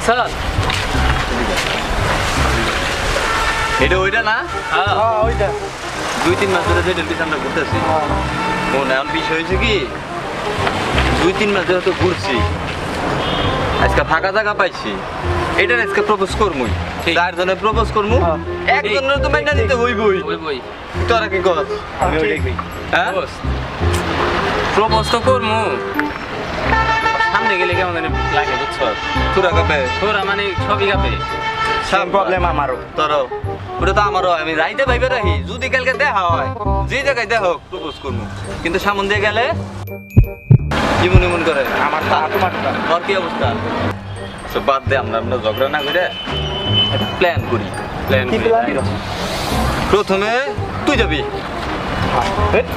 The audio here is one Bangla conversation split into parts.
দেখছ এটা ওইটা না? হ্যাঁ ওইটা 2-3 মাস ধরে যেটা পিছনে আমরা ঘুরতেছি মনে এখন বিষয় হয়েছে কি 2-3 মাস ধরে তো ঘুরছি আজকে ফাঁকা জায়গা পাইছি এটার আজকে প্রপোজ করমুই চারজনের প্রপোজ করমু একজনের তো মাইনা দিতে হইবই বই তোরা কি কর আমি ওইটাই কই হ্যাঁ প্রপোজ তো করমু সামনে গেলে কেমন জানি লাগে বুঝছ তোরা কবে তোরা মানে সবই গাবে সেম প্রবলেম আমারও তোরও ওটা তো আমারও আমি রাইতে ভাইবে রাখি যদি কালকে দেখা হয় যে জায়গায় দেখা হোক প্রপোজ করবো কিন্তু সামন দিয়ে গেলে জীবন এমন করে আমার তোমার তোর কি অবস্থা সব বাদ দে আমরা ঝগড়া না করে একটা প্ল্যান করি কি প্ল্যান প্রথমে তুই যাবি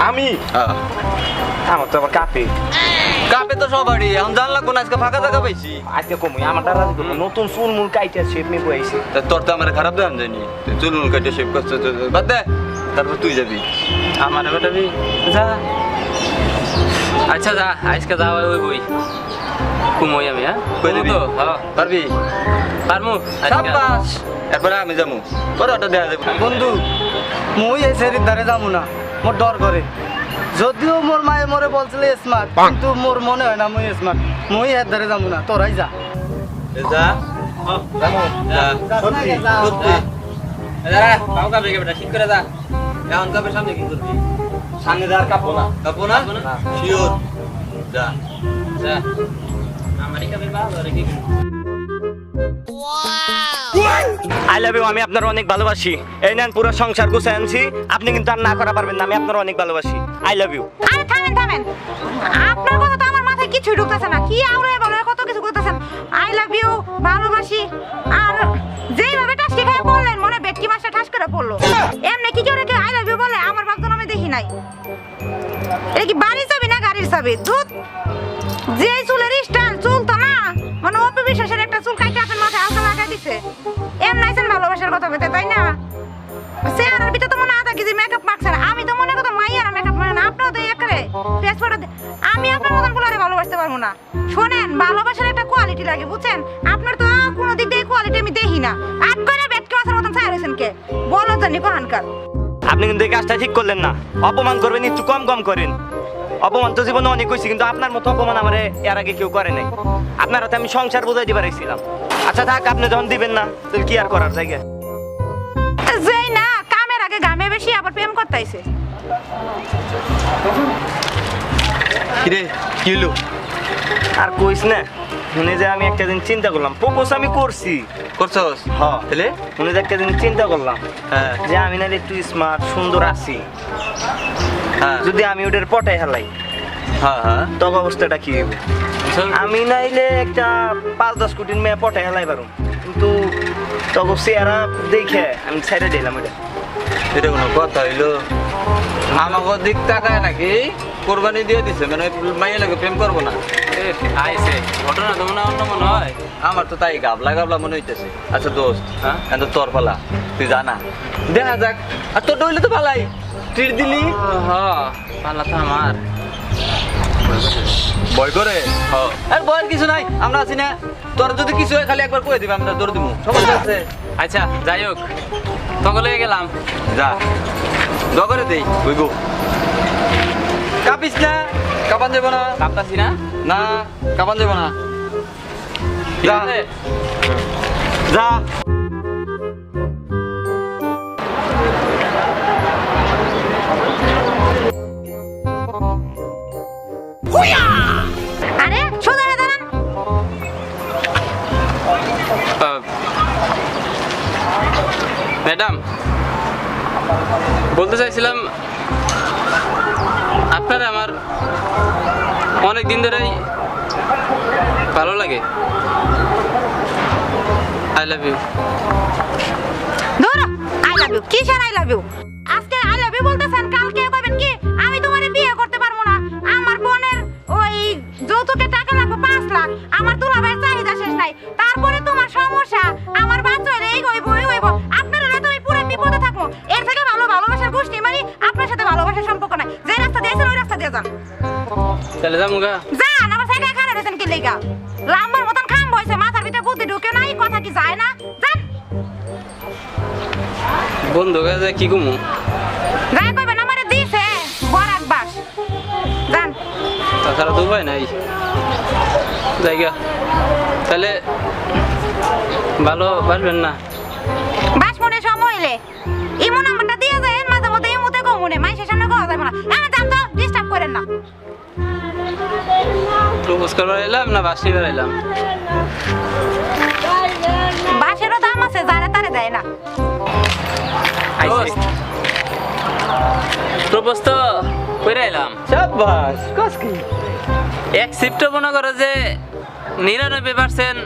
আমি হ্যাঁ আমার তো আবার কাপে কাপে তো সবারই এখন জানলা কোন আজকে ফাঁকা জায়গা পাইছি আজকে কমই আমার দ্বারা নতুন চুল মুল কাইটা শেপ মেয়ে বইছি তা তোর তো আমার খারাপ দেন যায়নি তুই চুল কাটে শেভ করছে বাদ দে তারপর তুই যাবি আমার বেটাবি যা আচ্ছা যা আজকে যা ওই বই কুমই আমি হ্যাঁ কই দিবি? তো হ্যাঁ পারবি পারমু সাব্বাস এরপরে আমি যাবো পরে ওটা দেয়া যাবে বন্ধু মুই এই সেরির ধারে যাবো না মোর ডর করে যদিও মোর মায়ে মোরে বলছিল স্মার্ট কিন্তু মোর মনে হয় না মুই স্মার্ট মুই এর ধারে যাবো না তোরাই যা যা যা সত্যি সত্যি কাউ কাবে বেটা ঠিক করে যা এখন কাপের সামনে কি করবি সামনে যার কাপো না কাপো না শিওর যা যা আমারই কাবে ভালো রে কি আই লাভ ইউ আমি আপনার অনেক ভালোবাসি এই নেন পুরো সংসার গুছিয়ে আনছি আপনি কিন্তু আর না করা পারবেন না আমি আপনার অনেক ভালোবাসি আই লাভ ইউ আরে থামেন থামেন আপনার কথা তো আমার মাথায় কিছুই ঢুকতেছে না কি আউরে বলে কত কিছু করতেছেন আই লাভ ইউ ভালোবাসি আর যেইভাবে টাস্কি খায় বললেন মনে বেটকি মাছটা ঠাস করে পড়লো এমনি কি কেউ রেখে আই লাভ ইউ বলে আমার বাগদান আমি দেখি নাই এটা কি বাড়ির চাবি না গাড়ির চাবি দুধ যে চুলের স্টাইল চুল তো না মানে অপি বিশ্বাসের একটা চুল কাইটা আপনার মাথায় আলতা লাগাই দিছে এমন আইছেন ভালোবাসার কথা বলতে তাই না চেহারার ভিতরে তো মনে আধা কেজি মেকআপ মাখছেন আমি তো মনে কথা মাইয়ার মেকআপ মানে না আপনারা তো একরে ফেস ফটো আমি আপনার মতন বলারে ভালোবাসতে পারবো না শোনেন ভালোবাসার একটা কোয়ালিটি লাগে বুঝছেন আপনার তো কোনো দিক দিয়ে কোয়ালিটি আমি দেখি না আট করে বেটকে মাছের মতন ছায়া রয়েছেন কে বলো জানি কহানকার আপনি কিন্তু এই কাজটা ঠিক করলেন না অপমান করবেন একটু কম কম করেন অপমান তো জীবনে অনেক হয়েছে কিন্তু আপনার মতো অপমান আমার এর আগে কেউ করে নাই আপনার হাতে আমি সংসার বোঝাই দিবার এসেছিলাম আচ্ছা থাক আপনি যখন দিবেন না তাহলে কি আর করার জায়গা যেই না কামের আগে গামে বেশি আবার প্রেম করতে আইছে কিরে কি হলো আর কইস না শুনে যে আমি একটা দিন চিন্তা করলাম প্রপোজ আমি করছি করছস হ্যাঁ তাহলে শুনে যে একটা দিন চিন্তা করলাম হ্যাঁ যে আমি নাহলে একটু স্মার্ট সুন্দর আছি হ্যাঁ যদি আমি ওদের পটাই হেলাই হ্যাঁ হ্যাঁ তখন অবস্থাটা কি হবে আমি নাইলে একটা 5-10 কোটির মেয়ে পটাই হেলাই পারুম কিন্তু তখন চেহারা দেখে আমি ছেড়ে দিলাম ওটা এটা কোনো কথা হইলো আমাকে দিক তাকায় নাকি কোরবানি দিয়ে দিছে মানে মাইয়া লাগে প্রেম করবো না আইছে ঘটনা তো মনে অন্য মনে হয় আমার তো তাই গাবলা গাবলা মনে হইতেছে আচ্ছা দোস্ত হ্যাঁ? এখন তোর পালা তুই জানা দেখা যাক আর তোর ডইলে তো ভালাই ট্রিট দিলি হ্যাঁ পালা তো আমার ভয় করে আর ভয়ের কিছু নাই আমরা আছি না তোর যদি কিছু হয় খালি একবার কয়ে দিবি আমরা দৌড় দিব সমস্যা আছে আচ্ছা যাই হোক তখন লয়ে গেলাম যা দগরে দেই বুঝবো কাপিস না কাপান যাবো না কাঁপতাছি না না কাপান যাবো না ঠিক যা আছে যা আরে সোজা হয়ে দাঁড়ান ম্যাডাম বলতে চাইছিলাম আপনারা আমার অনেক দিন ধরেই ভালো লাগে আই লাভ ইউ ধরো আই লাভ ইউ কিসের আই লাভ ইউ আজকে আই লাভ ইউ বলতেছেন কালকে কইবেন কি আমি তোমারে বিয়ে করতে পারবো না আমার বোনের ওই যৌতুকে টাকা লাগবে 5 লাখ আমার দুলাভাইয়ের চাহিদা শেষ নাই তারপরে তোমার সমস্যা আমার বাচ্চা হইলে এই হইব আপনার হলে তো আমি পুরো বিপদে থাকবো এর থেকে ভালো ভালোবাসার গোষ্ঠী মারি আপনার সাথে ভালোবাসার সম্পর্ক নাই যে রাস্তা দিয়েছেন ওই রাস্তা দিয়ে যান চলে যাবো গা যান আমার সাইকেল খানা দিয়েছেন কি লেগা লাম্বার মতন খাম হইছে মাথার ভিতরে বুদ্ধি ঢুকে নাই কি যায় না? যান। বন্ধু কাছে কি কমু? গায়ে কইবেন আমারে দিছে বরাক বাস। যান। তাছাড়া তো উপায় নাই। জায়গা তাহলে ভালো বাসবেন না? বাস মনে সময় হইলে ইমো নাম্বারটা দিয়ে যায় মাঝে মধ্যে ইমোতে কমুনে মাইসের সামনে কথা যাবে না। যান তো ডিস্টার্ব করেন না। প্রপোজ করবার এলাম না বাস নিবার এলাম? বাসেরও দাম আছে যারা তারে দেয় না। প্রপোজ তো করে এলাম। শাবাশ কস কি এক শিফটও মনে করো যে 99%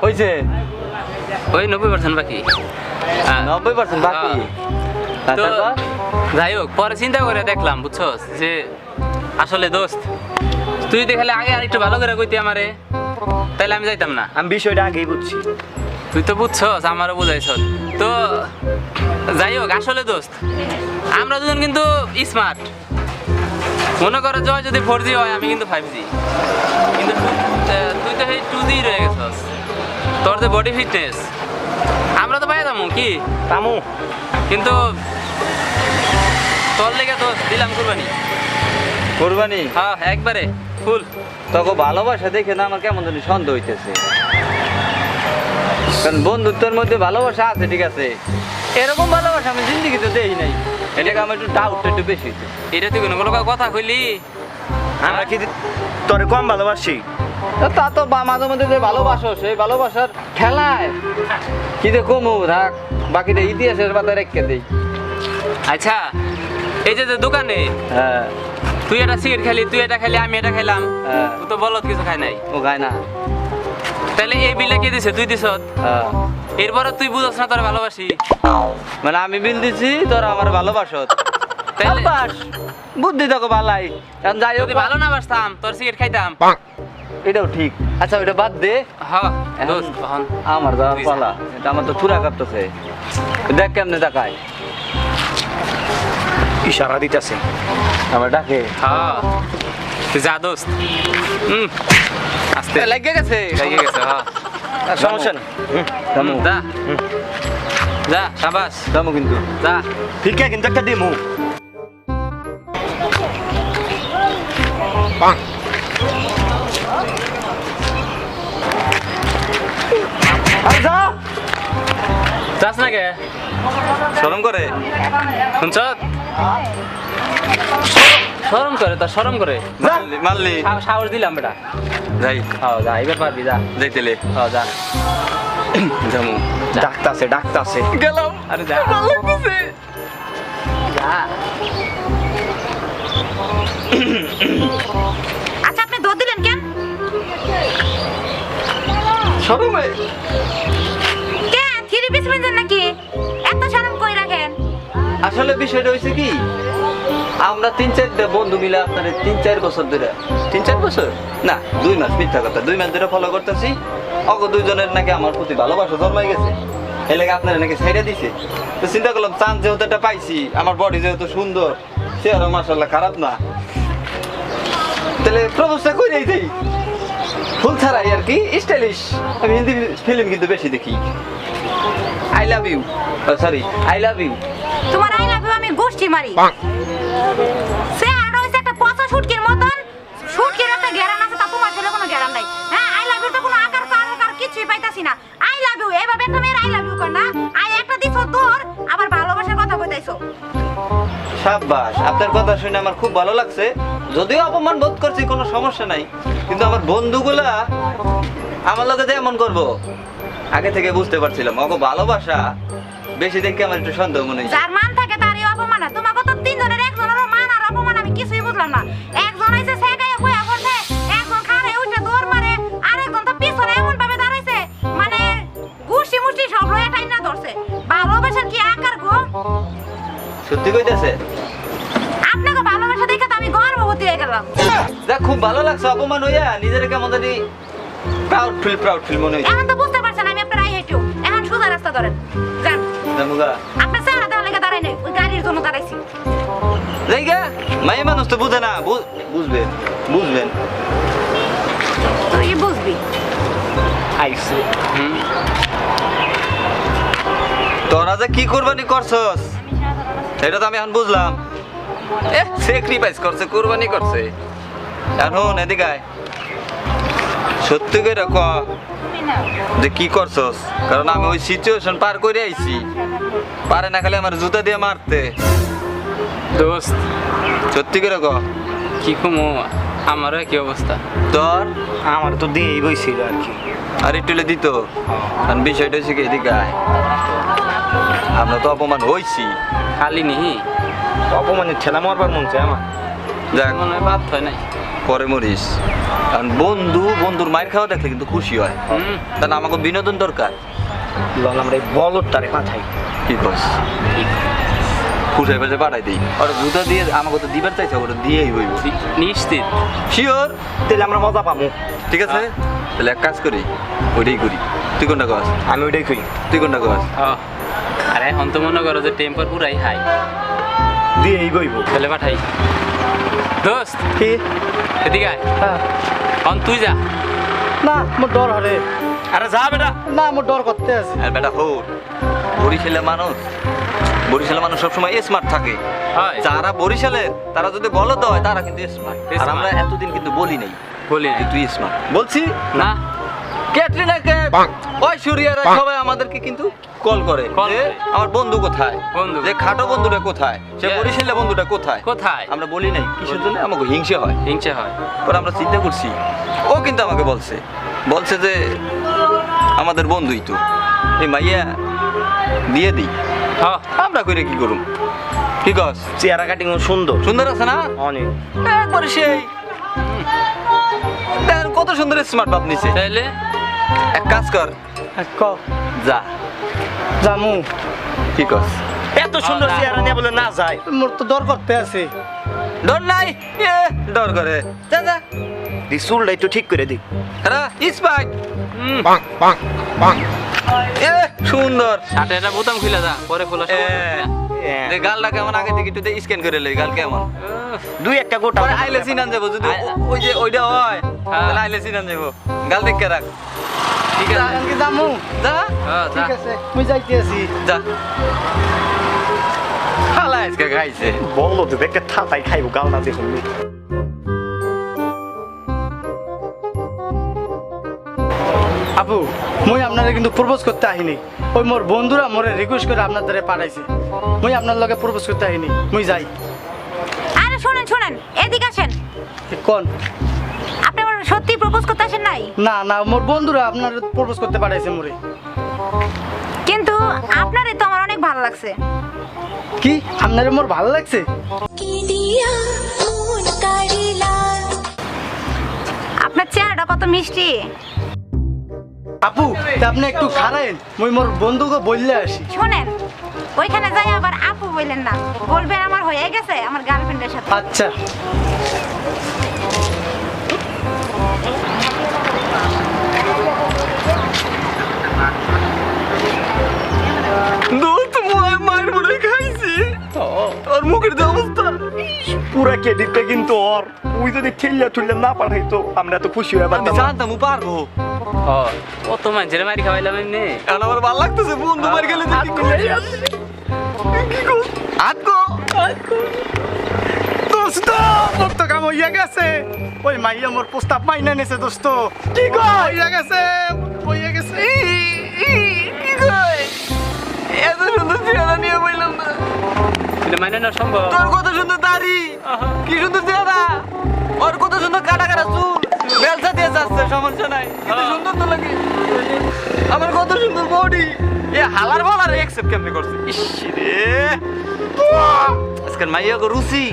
হইছে ওই 90% বাকি। 90% বাকি তো যাই হোক পরে চিন্তা করে দেখলাম বুঝছস যে আসলে দোস্ত তুই দেখালে আগে আর একটু ভালো করে কইতি আমারে তাইলে আমি যাইতাম না। আমি বিষয়টা আগেই বুঝছি। তুই তো বুঝছস আমারও বুঝাইছস। তো যাই হোক আসলে দোস্ত আমরা দুজন কিন্তু স্মার্ট। মনে করো জয় যদি 4G হয় আমি কিন্তু 5G, কিন্তু তুই তো সেই 2G রয়ে গেছস। তোর যে বডি ফিটনেস আমরা তো পাই যাবো কি তামু কিন্তু তোর লেগে তো দিলাম কুরবানি। কোরবানি হ্যাঁ একবারে ফুল। তোকে ভালোবাসা দেখে না আমার কেমন জানি সন্দেহ হইতেছে, কারণ বন্ধুত্বের মধ্যে ভালোবাসা আছে ঠিক আছে, এরকম ভালোবাসা আমি জিন্দিগিতে দেই নাই। এটাকে আমার একটু ডাউটটা একটু বেশি হইছে। এটা তুই কোনো কথা কইলি? আমরা কি তোরে কম ভালোবাসি? তা তো মাঝে মধ্যে যে ভালোবাসো সেই ভালোবাসার খেলায় কি যে কমু থাক, বাকিটা ইতিহাসের পাতায় রেখে দেই। আচ্ছা এই যে দোকানে হ্যাঁ তুই এটা সিগারেট খেলি, তুই এটা খেলি, আমি এটা খেলাম, হ্যাঁ তুই তো বলত কিছু খাই নাই, ও গায় না। তাহলে এই বিলে কে দিছে? তুই দিছ। হ্যাঁ এরপরে তুই বুঝছ না তোর ভালোবাসি? মানে আমি বিল দিছি তোরা আমার ভালোবাসত, তাহলে বাস বুদ্ধি তোকে ভালাই। এখন যাই হোক যদি ভালো না বাসতাম তোর সিগারেট খাইতাম। এটাও ঠিক। আচ্ছা ওইটা বাদ দে, হ্যাঁ দোস্ত এখন আমার যাওয়ার তুই পালা। এটা আমার তো চূড়া কাটতেছে, দেখ কেমনে দেখায় ইশারা দিতেছে আমার ডাকে। হ্যাঁ তুই যা দোস্ত। আস্তে লাগে গেছে লাগিয়ে গেছে। হ্যাঁ সমস্যা না। দামু যা যা সাবাস দামু কিন্তু যা। ঠিক আছে কিন্তু একটা দিমু। আচ্ছা যাস না কে? শরম করে শুনছ? শরম করে তোর শরম করে। মারলি সাহস দিলাম বেটা। যাই হ্যাঁ যা এবার পারবি যা। যাইতেলে হ্যাঁ যা জামু ডাকতাছে ডাকতাছে গেলাম। আরে যা ভালো লাগতেছে। যা। আচ্ছা আপনি দৌড় দিলেন কেন? শরমে কে থ্রি পিস মিলছেন নাকি? এত শরম কই রাখেন? আসলে বিষয়টা হয়েছে কি, আমরা 3-4 বন্ধু মিলে আপনার 3-4 বছর ধরে, 3-4 বছর না 2 মাস, মিথ্যা কথা 2 মাস ধরে ফলো করতেছি। অগ দুইজনের নাকি আমার প্রতি ভালোবাসা জন্মাই গেছে, এই লাগে আপনারা নাকি ছেড়ে দিছে। তো চিন্তা করলাম চান্স যেহেতু একটা পাইছি, আমার বডি যেহেতু সুন্দর, চেহারা মাশাআল্লাহ খারাপ না, তাহলে প্রপোজটা কইরাই দেই ফুল ছাড়াই আর কি, স্টাইলিশ। আমি হিন্দি ফিল্ম কিন্তু বেশি দেখি। I love you, sorry I love you. তোমার আই লাভ ইউ আমি গোষ্ঠী মারি। সে আর হইছে একটা পচা শুটকির মতন, শুটকির একটা গ্যারান আছে তা তোমার ছেলে কোনো গ্যারান নাই। হ্যাঁ আই লাভ ইউ তো কোনো আকার কার কিছুই পাইতাছি না। আই লাভ ইউ এভাবে একটা মেয়ের আই লাভ ইউ কর না। আই একটা দিছো দূর আবার ভালোবাসার কথা কইতাইছো। সাব্বাস, আপনার কথা শুনে আমার খুব ভালো লাগছে। যদিও অপমান বোধ করছি কোনো সমস্যা নাই, কিন্তু আমার বন্ধুগুলা আমার লোকে যে এমন করবো আগে থেকে বুঝতে পারছিলাম। ওকে ভালোবাসা বেশি দেখে আমার একটু সন্দেহ মনে হয়। যার মান থাকে তারই অপমান। তোমার কত তিনজনের একজনের মান আর অপমান আমি কিছুই বুঝলাম না। একজন হইছে সেগায় বইয়া পড়ছে, একজন খাড়ে উঠে দৌড় মারে, আরেকজন তো পিছনে এমন ভাবে দাঁড়াইছে মানে গুষ্টি মুষ্টি সব লয়ে টাইনা ধরছে। ভালোবাসার কি আকার গো? সত্যি কইতেছে? আপনাকে ভালোবাসা দেখে তো আমি গর্ভবতী হয়ে গেলাম। দেখ খুব ভালো লাগছে, অপমান হইয়া নিজের কেমন জানি প্রাউড ফিল মনে হয়েছে। এখন তো বুঝতে পারছেন আমি আপনার আই হেঁটেও। এখন সোজা রাস্তা ধরেন যান। জামুগা আপনার চেহারা দেওয়ার লেগে দাঁড়াই নাই, ওই গাড়ির জন্য দাঁড়াইছি। জায়গা মাই মানুষ তো বুঝে না, বুঝবেন বুঝবেন। তুই বুঝবি। আইছে তোরা যে কি কোরবানি করছস এটা তো আমি এখন বুঝলাম। স্যাক্রিফাইস করছে, কোরবানি করছে। এখন এদিকে আয়। সত্যি করে ক যে কি করছস, কারণ আমি ওই সিচুয়েশন পার করে আইছি। পারে না খালি আমার জুতা দিয়ে মারতে। দোস্ত সত্যি করে ক কি কমো, আমারও কি অবস্থা। তোর আমার তো দিয়েই বইছিল আর কি। আর একটু দিত, কারণ বিষয়টা হচ্ছে কি, এদিকে আয়। আমরা তো অপমান হইছি। খালি নিহি অপমানের ঠেলা মারবার মন চায় আমার। যাক, মনে হয় বাদ হয় নাই। পরে মরিস। কারণ বন্ধুর মায়ের খাওয়া দেখলে কিন্তু খুশি হয়। হুম। কারণ আমাকে বিনোদন দরকার। লল আমরা এই বলদটারে মাথায়। কি কস? খুশাই পাশে পাঠাই দিই। ওরা জুতা দিয়ে আমাকে তো দিবার চাইছে, ওটা দিয়েই হইব। নিশ্চিত। শিওর? তাহলে আমরা মজা পাবো। ঠিক আছে, তাহলে এক কাজ করি, ওইটাই করি। তুই কোনটা কস? আমি ওইটাই করি। তুই কোনটা কস? আরে এখন তো মনে করো যে টেম্পার পুরাই হাই, দিয়েই বইব। তাহলে পাঠাই। দোস্ত কি? এদিকে আয়। হ্যাঁ। এখন তুই যা। না মোর ডর হরে। আরে যা বেটা। না মোর ডর করতে আছে। আর বেটা হোর, বরিশালের মানুষ সবসময় স্মার্ট থাকে। হয় যারা বরিশালের তারা যদি বলদ হয় তারা কিন্তু স্মার্ট। আর Smart। আমরা এতদিন কিন্তু বলি নাই বলি যে নাই। তুই স্মার্ট। বলছি না ক্যাটরিনা কাইফ, ঐশ্বরিয়ারা সবাই আমাদেরকে কিন্তু কল করে Call যে করে। আমার বন্ধু কোথায়, বন্ধু। যে খাটো বন্ধুটা কোথায়, সে Yes. বরিশালের বন্ধুটা কোথায়। কোথায়? আমরা বলি নাই, কিসের জন্য? আমাকে হিংসে হয়। হিংসা হয়। পরে আমরা চিন্তা করছি, ও কিন্তু আমাকে বলছে যে আমাদের বন্ধুই তো, এই মাইয়া দিয়ে দিই। হ্যাঁ আমরা কইরে কি করুম? কি কস? চেহারা কাটিং সুন্দর। সুন্দর আছে না? অনেক। একবার সেই দেখেন কত সুন্দর স্মার্ট বাপ নিছে। তাইলে এক কাজ কর, ক যা। জামু। কি কস? এত সুন্দর চেহারা নিয়ে বলে না যায়। মোর তো ডর করতে আছে। ডর নাই? ডর করে। যা যা। দি চুলটা একটু ঠিক করে দি। হ্যাঁ স্পাইক। হুম, সুন্দর। শার্টে একটা বোতাম খুলে যা, পরে খোলা গালটা কেমন আগে থেকে একটু স্ক্যান করে লই, গাল কেমন? দুই একটা গোটা। পরে আইলে চিনান যাবো, যদি ওই যে ওইটা হয় তাহলে আইলে চিনান যাবো। গাল দেখে রাখ। ঠিক আছে। কি জামু? যা হ্যাঁ যা। ঠিক আছে মুই যাইতে আছি। যা। হালা আজকে খাইছে। বলো তো দেখে থাতাই খাইবো গাল না দেখুন। আপু মুই আপনারা কিন্তু প্রপোজ করতে আহিনি। ওই মোর বন্ধুরা মোরে রিকোয়েস্ট করে আপনার দ্বারা পাঠাইছে। মুই আপনার লগে প্রপোজ করতে আহিনি। মুই যাই। আরে শুনেন শুনেন, এদিকে আসেন। কোন? আপনি আমার সত্যি প্রপোজ করতে আসেন নাই? না না, মোর বন্ধুরা আপনার প্রপোজ করতে পাঠাইছে মোরে। কিন্তু আপনারই তো আমার অনেক ভালো লাগছে। কি আপনার মোর ভালো লাগছে? আপনার চেহারাটা কত মিষ্টি। আপু তা আপনি একটু খারাইন, মুই মোর বন্ধুকে বললে আসি। শোনেন, ওইখানে যাই আবার আপু বললেন না, বলবেন আমার হয়ে গেছে আমার গার্লফ্রেন্ডের সাথে। আচ্ছা। দোস্ত মায়ের মনে খাইছি। ওর মুখের যে অবস্থা। পুরা ক্রেডিটটা কিন্তু ওর। ওই যদি ঠেললে না পাঠাইতো আমরা এত খুশি হয়ে আমি পারতাম। জানতাম ও পারবো। কত মানুষের মারি খাওয়াইলাম এমনি। এখন আমার ভালো লাগতেছে, বন্ধু মার গেলে যে কি করি। আতকো দোস্ত মোর তো কাম হইয়া গেছে। ওই মাইয়া মোর প্রস্তাব মাইনা নিছে দোস্ত। কি কই? হইয়া গেছে, হইয়া গেছে। কি কই? এত সুন্দর চেহারা নিয়ে বললাম না। এটা মাইনে না সম্ভব। তোর কত সুন্দর দাড়ি, কি সুন্দর চেহারা, ওর কত সুন্দর কাটা কাটা চুল, বেলসা দিয়ে যাচ্ছে, সমস্যা নাই, কিন্তু সুন্দর তো লাগে। আমার কত সুন্দর বডি, এ হালার বলার অ্যাকসেপ্ট কেমনে করছে। ইস রে, আজকাল মাইয়া গো রুচি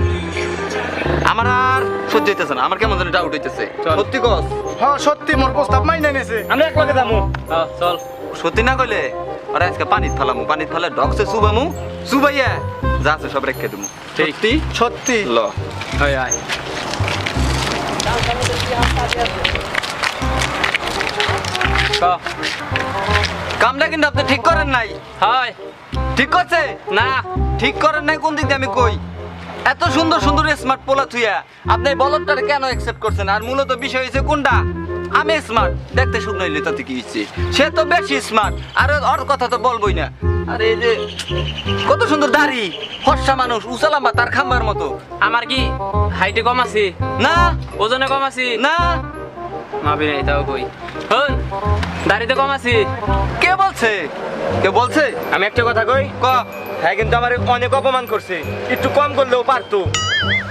আমার আর সহ্য হইতেছে না। আমার কেমন যেন ডাউট হইতেছে। সত্যি কস? হ্যাঁ সত্যি মোর প্রস্তাব মাইনা নিছে। আমরা এক লগে যাবো। চল। সত্যি না কইলে ওরা আজকে পানিত ফালামু, পানিত ফালে ডক্সে চুবামু, চুবাইয়া যা আছে সব রেখে দেবো। সত্যি সত্যি। ল হয় আয়। কামটা কিন্তু আপনি ঠিক করেন নাই। হয় ঠিক করছে না। ঠিক করেন নাই কোন দিক দিয়ে আমি কই? এত সুন্দর সুন্দর স্মার্ট পোলা থুইয়া আপনি বলদটারে কেন অ্যাকসেপ্ট করছেন? আর মূলত বিষয় হয়েছে কোনটা, আমি স্মার্ট, দেখতে শুকনো হইলে তাতে কি ইচ্ছে, সে তো বেশি স্মার্ট, আর ওর কথা তো বলবোই না। আরে এই যে কত সুন্দর দাড়ি, ফর্সা মানুষ, উঁচা লম্বা, তার খাম্বার মতো। আমার কি হাইটে কম আছি? না ওজনে কম আছি? না, মাপি নাই তাও কই। হন, দাড়িতে কম আছি? কে বলছে? কে বলছে? আমি একটা কথা কই, ক। হ্যাঁ কিন্তু আমার অনেক অপমান করছে, একটু কম করলেও পারতো।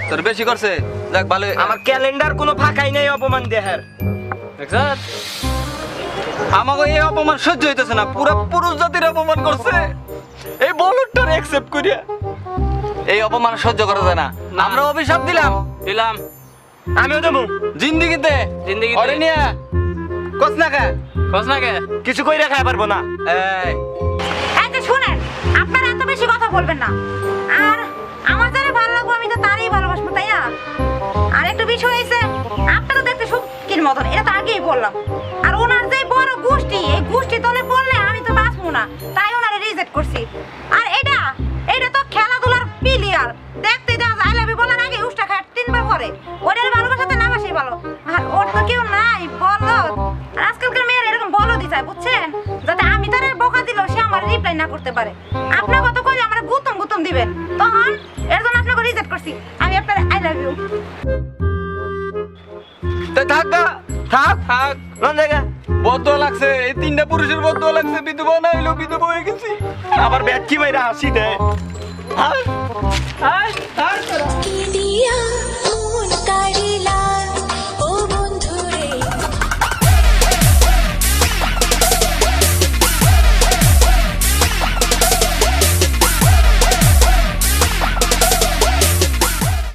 তোর বেশি করছে, যাক ভালো। আমার ক্যালেন্ডার কোনো ফাঁকাই নেই অপমান দেহার। দেখছস? আমাকে এই অপমান সহ্য হইতেছে না, পুরো পুরুষ জাতির অপমান করছে এই বলদটার অ্যাকসেপ্ট করিয়া। এই অপমান সহ্য করা যায় না, আমরা অভিশাপ দিলাম। দিলাম। আমিও দেবো জিন্দিগিতে জিন্দেগিতে। ওরে নিয়া কস না কে কস না কে? কিছু কইরা খাই পারবো না। এই এই যে শুনেন, আপনারা এত বেশি কথা বলবেন না। আর আমার যারা ভালো লাগবে আমি তো তারই ভালোবাসবো, তাই না? আর একটা বিষয় হয়েছে, আপনারা দেখতে সুখীর মতন, এটা তো আগেই বললাম। আর ওনার যে বড় গোষ্ঠী, এই গোষ্ঠী তলে পড়লে আমি তো বাঁচবো না, তাই ওনারে রিজেক্ট করছি। আর এটা তো খেলাধুলার প্লেয়ার, দেখতে দেখা যায় লাভি বলার আগে উষ্টা খায় 3 বার পরে। ওদের ভালোবাসাতে না বাসি ভালো, আর ওর তো কেউ নাই বলদ। আর আজকালকার মেয়েরা এরকম বলদই চায়, বুঝছেন? যাতে আমি তার বকা দিলেও সে আমার রিপ্লাই না করতে পারে। আপনার কত করে আমার গুতম দিবেন, তখন এর জন্য আপনাকে রিজেক্ট করছি। আমি আপনার আই লাভ ইউ। তে থাক গা, থাক থাক। কোন জায়গা? বদদোয়া লাগছে, এই 3টা পুরুষের বদদোয়া লাগছে, বিধবা না হইলেও বিধবা হয়ে গেছি। আবার ব্যাটকি মাইরা হাসি দেয়। আর दिया